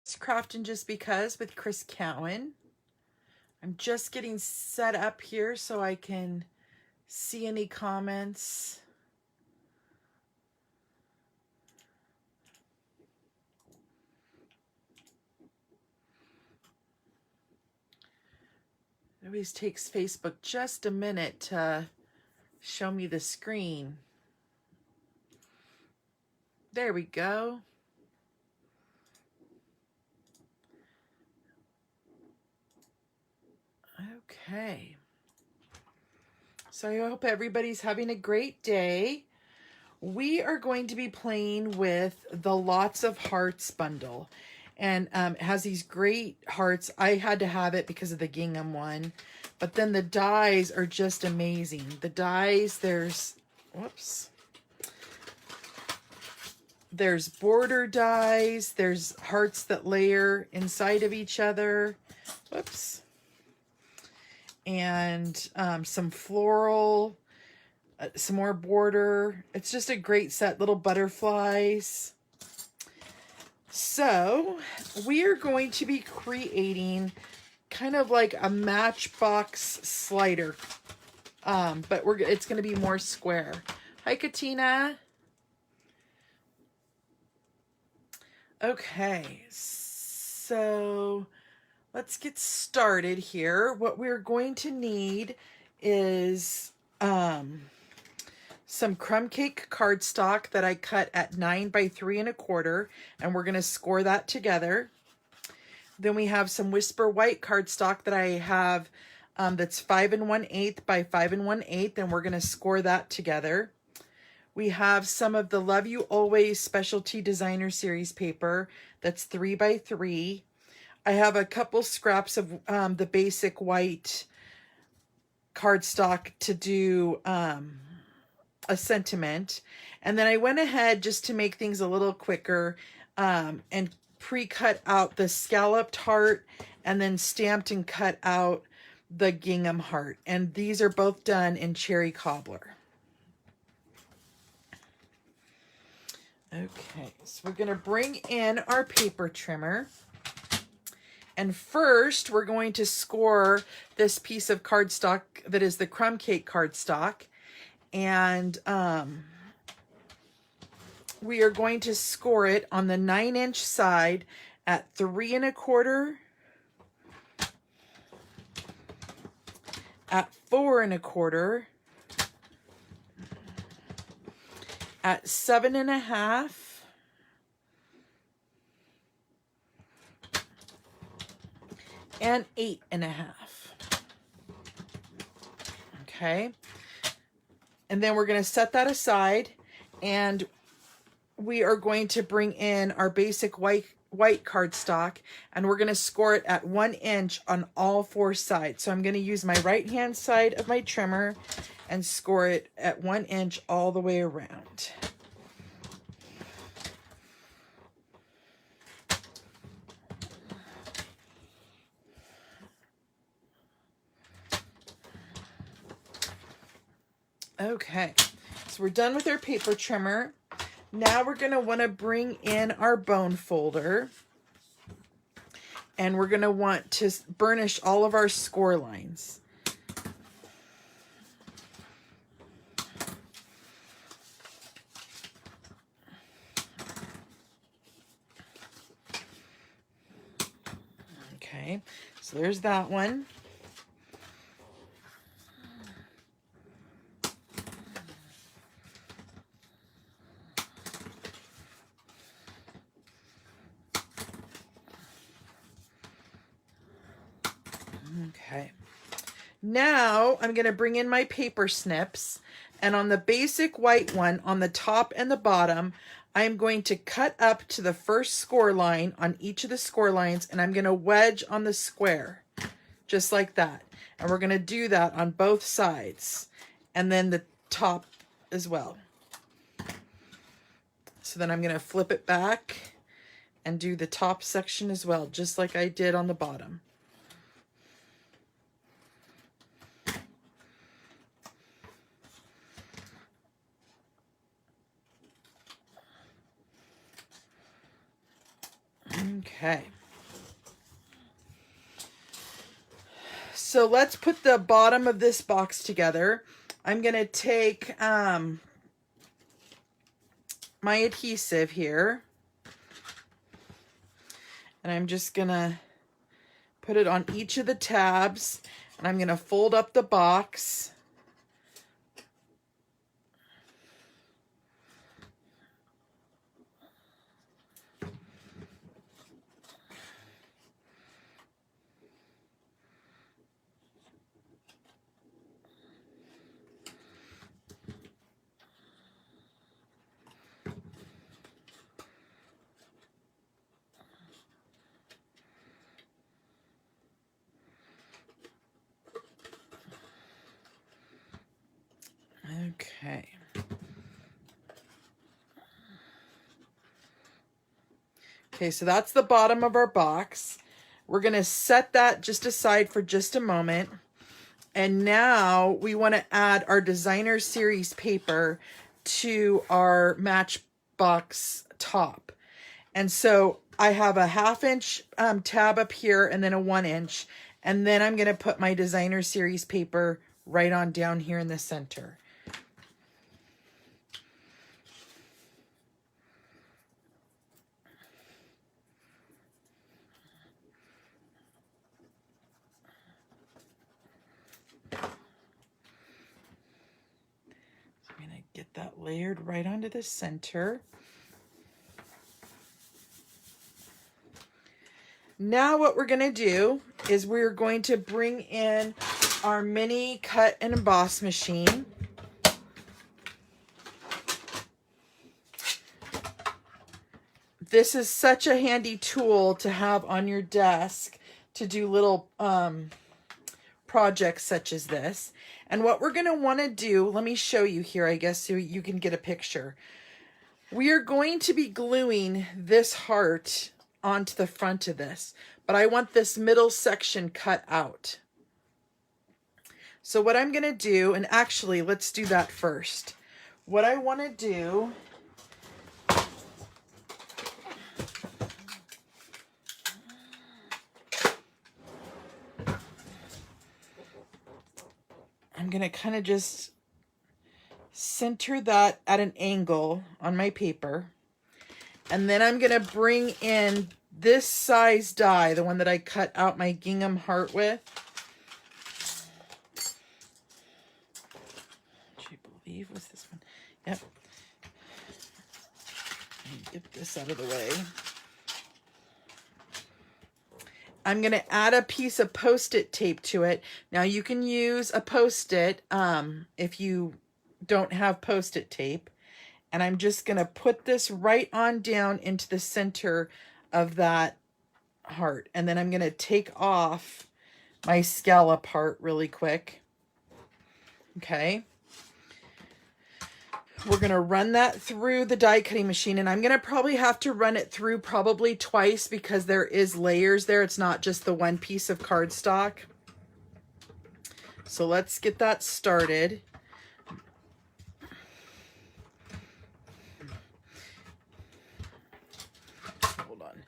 It's Crafting Just Because with Chris Cowan. I'm just getting set up here so I can see any comments. It always takes Facebook just a minute to show me the screen. There we go. Okay. So I hope everybody's having a great day. We are going to be playing with the Lots of Hearts bundle. And it has these great hearts. I had to have it because of the gingham one. But then the dies are just amazing. The dies, there's border dies. There's hearts that layer inside of each other. And some floral, some more border. It's just a great set. Little butterflies. So we are going to be creating kind of like a matchbox slider, but it's going to be more square. Hi, Katina. Okay, so let's get started here. What we're going to need is some crumb cake cardstock that I cut at 9 by 3 1/4, and we're going to score that together. Then we have some Whisper White cardstock that I have that's 5 1/8 by 5 1/8, and we're going to score that together. We have some of the Love You Always Specialty Designer Series paper that's 3 by 3. I have a couple scraps of the basic white cardstock to do a sentiment. And then I went ahead just to make things a little quicker and pre-cut out the scalloped heart and then stamped and cut out the gingham heart. And these are both done in cherry cobbler. Okay, so we're going to bring in our paper trimmer. And first, we're going to score this piece of cardstock that is the crumb cake cardstock. And we are going to score it on the 9-inch side at 3 1/4, at 4 1/4, at 7 1/2, and 8 1/2. Okay. And then we're going to set that aside, and we are going to bring in our basic white cardstock, and we're going to score it at 1 inch on all 4 sides. So I'm going to use my right hand side of my trimmer and score it at 1 inch all the way around. Okay, so we're done with our paper trimmer. Now we're going to want to bring in our bone folder, and we're going to want to burnish all of our score lines. Okay, so there's that one. Okay, now I'm going to bring in my paper snips, and on the basic white one, on the top and the bottom, I'm going to cut up to the first score line on each of the score lines, and I'm going to wedge on the square, just like that. And we're going to do that on both sides, and then the top as well. So then I'm going to flip it back and do the top section as well, just like I did on the bottom. Okay. So let's put the bottom of this box together. I'm going to take my adhesive here, and I'm just going to put it on each of the tabs, and I'm going to fold up the box. Okay. Okay, so that's the bottom of our box. We're going to set that just aside for just a moment. And now we want to add our designer series paper to our Matchbox top. And so I have a 1/2 inch tab up here and then a 1 inch. And then I'm going to put my designer series paper right on down here in the center. Get that layered right onto the center. Now what we're going to do is we're going to bring in our mini cut and emboss machine. This is such a handy tool to have on your desk to do little projects such as this. And what we're going to want to do, let me show you here, I guess, so you can get a picture. We are going to be gluing this heart onto the front of this, but I want this middle section cut out. So what I'm going to do, and actually, let's do that first. What I want to do I'm going to kind of just center that at an angle on my paper. And then I'm going to bring in this size die, the one that I cut out my gingham heart with. I believe was this one. Yep. Get this out of the way. I'm going to add a piece of Post-it tape to it. Now you can use a Post-it if you don't have Post-it tape. And I'm just going to put this right on down into the center of that heart. And then I'm going to take off my scallop heart really quick. Okay. We're going to run that through the die cutting machine, and I'm going to probably have to run it through probably twice because there is layers there. It's not just the one piece of cardstock. So let's get that started. Hold on.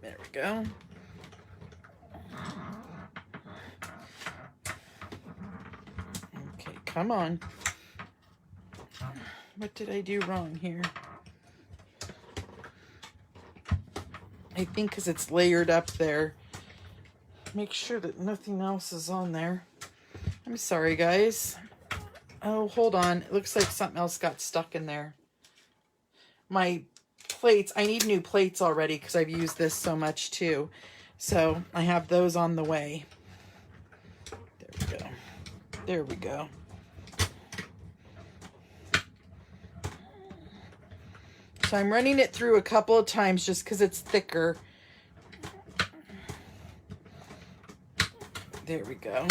There we go. Come on. What did I do wrong here? I think because it's layered up there. Make sure that nothing else is on there. I'm sorry, guys. Oh, hold on. It looks like something else got stuck in there. My plates. I need new plates already because I've used this so much too. So I have those on the way. There we go. There we go. So I'm running it through a couple of times just because it's thicker. There we go.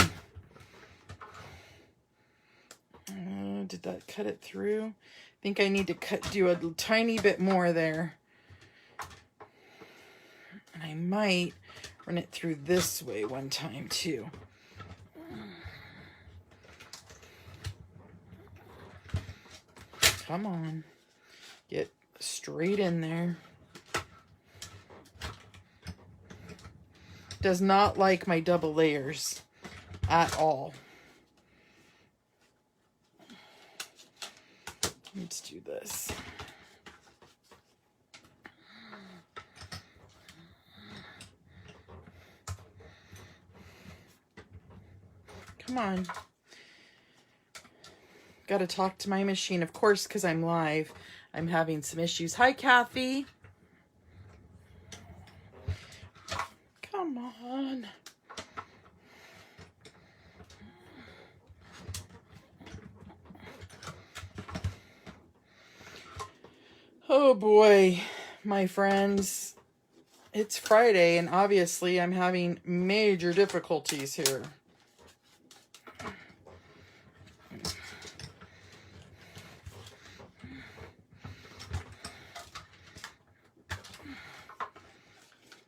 Did that cut it through? I think I need to do a tiny bit more there. And I might run it through this way one time too. Come on. Get straight in there. Does not like my double layers at all. Let's do this. Come on. Got to talk to my machine, of course, because I'm live. I'm having some issues. Hi, Kathy. Come on. Oh boy, my friends. It's Friday, and obviously I'm having major difficulties here.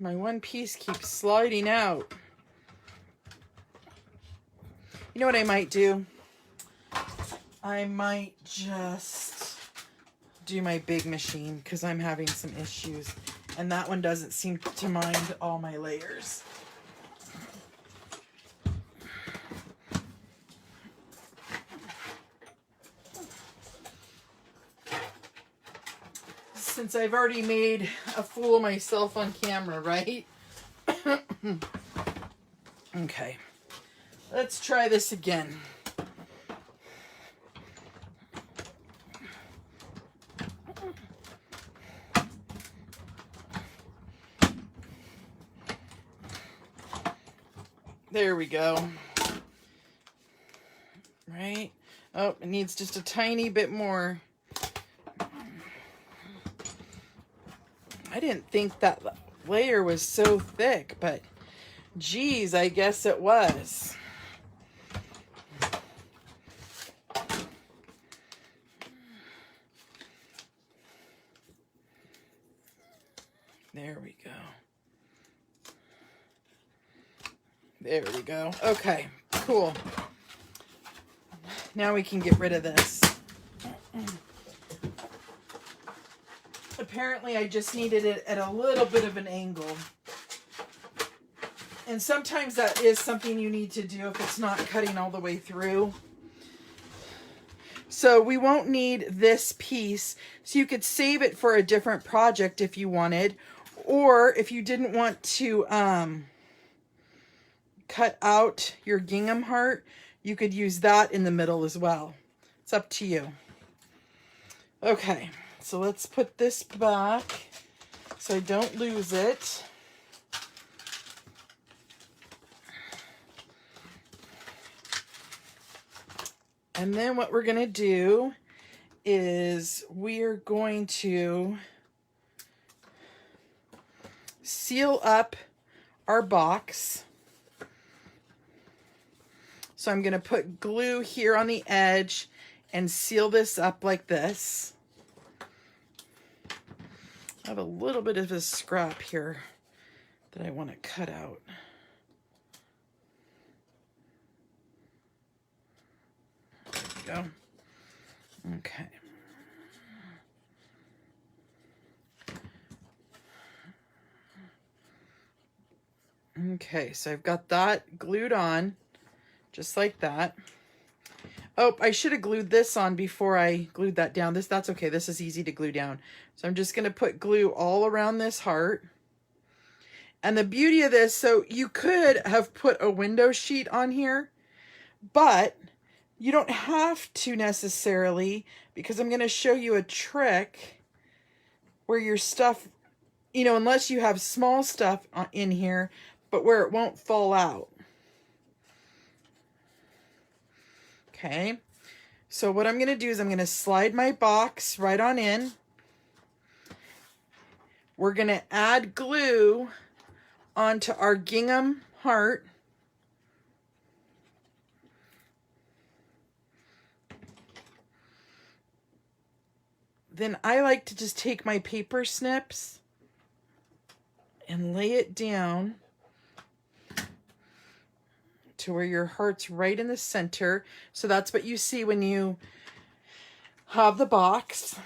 My one piece keeps sliding out. You know what I might do? I might just do my big machine because I'm having some issues. And that one doesn't seem to mind all my layers. Since I've already made a fool of myself on camera, right? Okay. Let's try this again. There we go. Right? Oh, it needs just a tiny bit more. I didn't think that layer was so thick, but geez, I guess it was. There we go. There we go. Okay, cool. Now we can get rid of this. Apparently I just needed it at a little bit of an angle. And sometimes that is something you need to do if it's not cutting all the way through. So we won't need this piece. So you could save it for a different project if you wanted. Or if you didn't want to cut out your gingham heart, you could use that in the middle as well. It's up to you. Okay, so let's put this back so I don't lose it. And then what we're going to do is we're going to seal up our box. So I'm going to put glue here on the edge and seal this up like this. I have a little bit of a scrap here that I want to cut out. There we go. Okay. Okay, so I've got that glued on, just like that. Oh, I should have glued this on before I glued that down. That's okay. This is easy to glue down. So I'm just going to put glue all around this heart. And the beauty of this, so you could have put a window sheet on here, but you don't have to necessarily, because I'm going to show you a trick where your stuff, you know, unless you have small stuff in here, but where it won't fall out. Okay, so what I'm going to do is I'm going to slide my box right on in. We're going to add glue onto our gingham heart. Then I like to just take my paper snips and lay it down to where your heart's right in the center. So that's what you see when you have the box.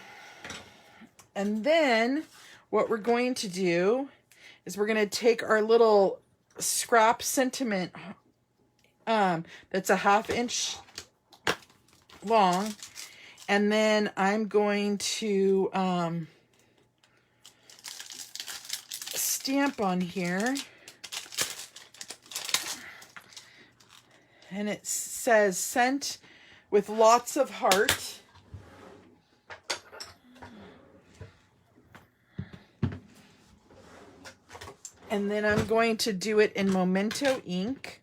And then what we're going to do is we're going to take our little scrap sentiment that's a 1/2 inch long, and then I'm going to stamp on here, and it says sent with lots of heart. And then I'm going to do it in Memento ink.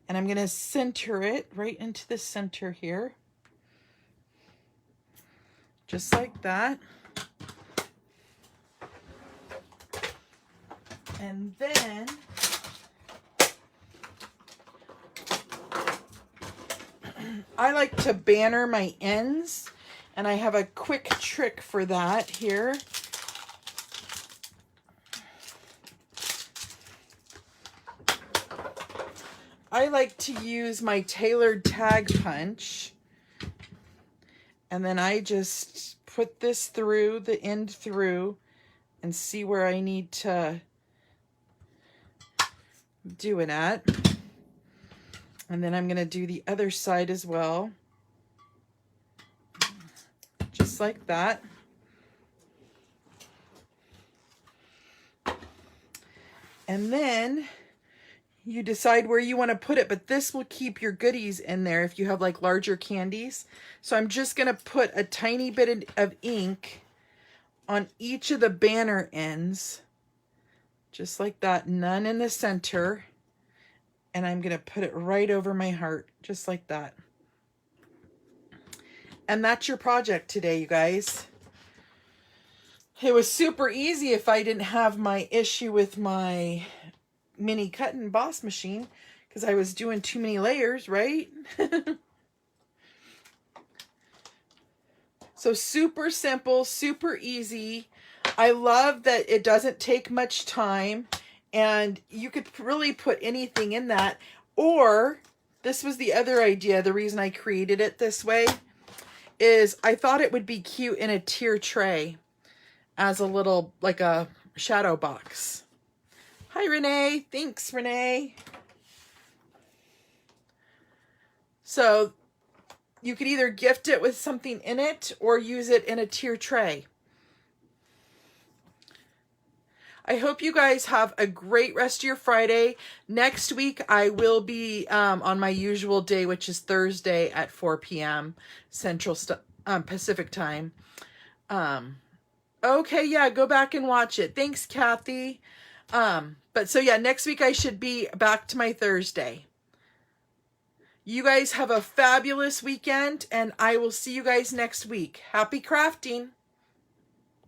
And I'm going to center it right into the center here. Just like that. And then I like to banner my ends, and I have a quick trick for that here. I like to use my tailored tag punch, and then I just put this through, the end through, and see where I need to do it at. And then I'm going to do the other side as well, just like that. And then you decide where you want to put it, but this will keep your goodies in there if you have like larger candies. So I'm just going to put a tiny bit of ink on each of the banner ends, just like that, none in the center. And I'm going to put it right over my heart, just like that. And that's your project today, you guys. It was super easy if I didn't have my issue with my mini cut and emboss machine, because I was doing too many layers, right? So super simple, super easy. I love that it doesn't take much time, and you could really put anything in that. Or this was the other idea. The reason I created it this way is I thought it would be cute in a tier tray as a little, like a shadow box. Hi, Renee. Thanks, Renee. So you could either gift it with something in it or use it in a tier tray. I hope you guys have a great rest of your Friday. Next week, I will be on my usual day, which is Thursday at 4 p.m. Pacific time. Okay, yeah, go back and watch it. Thanks, Kathy. But so yeah, next week I should be back to my Thursday. You guys have a fabulous weekend, and I will see you guys next week. Happy crafting.